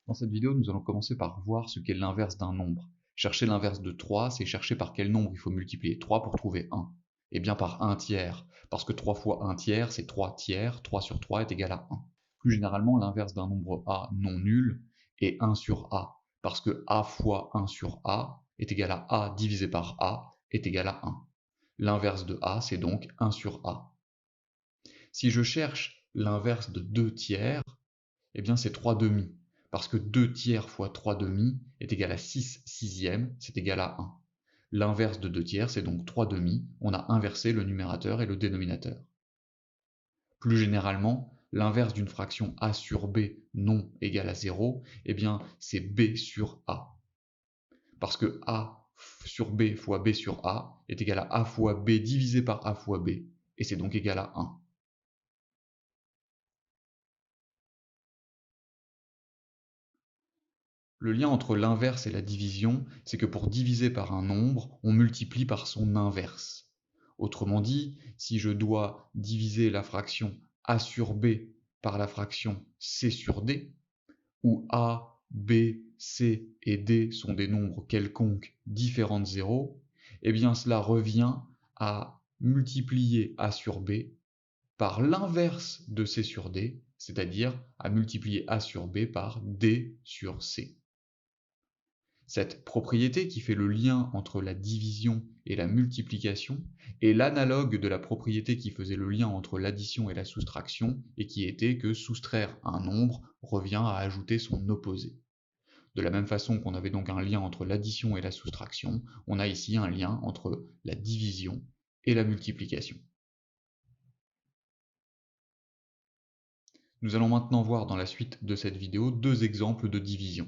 Dans cette vidéo, nous allons commencer par voir ce qu'est l'inverse d'un nombre. Chercher l'inverse de 3, c'est chercher par quel nombre il faut multiplier 3 pour trouver 1. Et bien par 1 tiers, parce que 3 fois 1 tiers, c'est 3 tiers, 3 sur 3 est égal à 1. Plus généralement, l'inverse d'un nombre A non nul est 1 sur A, parce que A fois 1 sur A est égal à A divisé par A est égal à 1. L'inverse de A, c'est donc 1 sur A. Si je cherche l'inverse de 2 tiers, eh bien c'est 3 demi, parce que 2 tiers fois 3 demi est égal à 6 sixièmes, c'est égal à 1. L'inverse de 2 tiers, c'est donc 3 demi, on a inversé le numérateur et le dénominateur. Plus généralement, l'inverse d'une fraction a sur b non égale à 0, eh bien c'est b sur a. Parce que a sur b fois b sur a est égal à a fois b divisé par a fois b, et c'est donc égal à 1. Le lien entre l'inverse et la division, c'est que pour diviser par un nombre, on multiplie par son inverse. Autrement dit, si je dois diviser la fraction a sur b par la fraction c sur d, où a, b, c et d sont des nombres quelconques différents de 0, eh bien cela revient à multiplier a sur b par l'inverse de c sur d, c'est-à-dire à multiplier a sur b par d sur c. Cette propriété qui fait le lien entre la division et la multiplication est l'analogue de la propriété qui faisait le lien entre l'addition et la soustraction et qui était que soustraire un nombre revient à ajouter son opposé. De la même façon qu'on avait donc un lien entre l'addition et la soustraction, on a ici un lien entre la division et la multiplication. Nous allons maintenant voir dans la suite de cette vidéo deux exemples de division.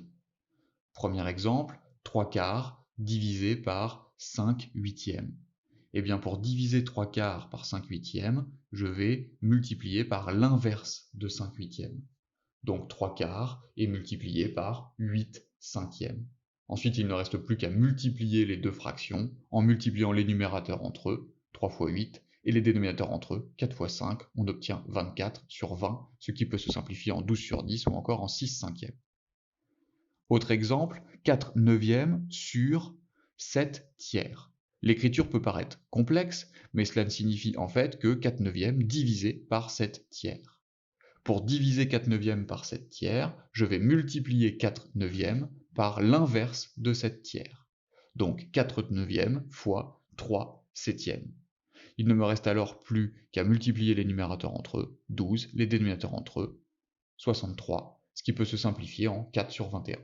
Premier exemple, 3 quarts divisé par 5 huitièmes. Et bien pour diviser 3 quarts par 5 huitièmes, je vais multiplier par l'inverse de 5 huitièmes. Donc 3 quarts est multiplié par 8 cinquièmes. Ensuite, il ne reste plus qu'à multiplier les deux fractions en multipliant les numérateurs entre eux, 3 fois 8, et les dénominateurs entre eux, 4 fois 5, on obtient 24 sur 20, ce qui peut se simplifier en 12 sur 10 ou encore en 6 cinquièmes. Autre exemple, 4 neuvièmes sur 7 tiers. L'écriture peut paraître complexe, mais cela signifie en fait que 4 neuvièmes divisé par 7 tiers. Pour diviser 4 neuvièmes par 7 tiers, je vais multiplier 4 neuvièmes par l'inverse de 7 tiers. Donc 4 neuvièmes fois 3 septièmes. Il ne me reste alors plus qu'à multiplier les numérateurs entre eux, 12, les dénominateurs entre eux, 63, ce qui peut se simplifier en 4 sur 21.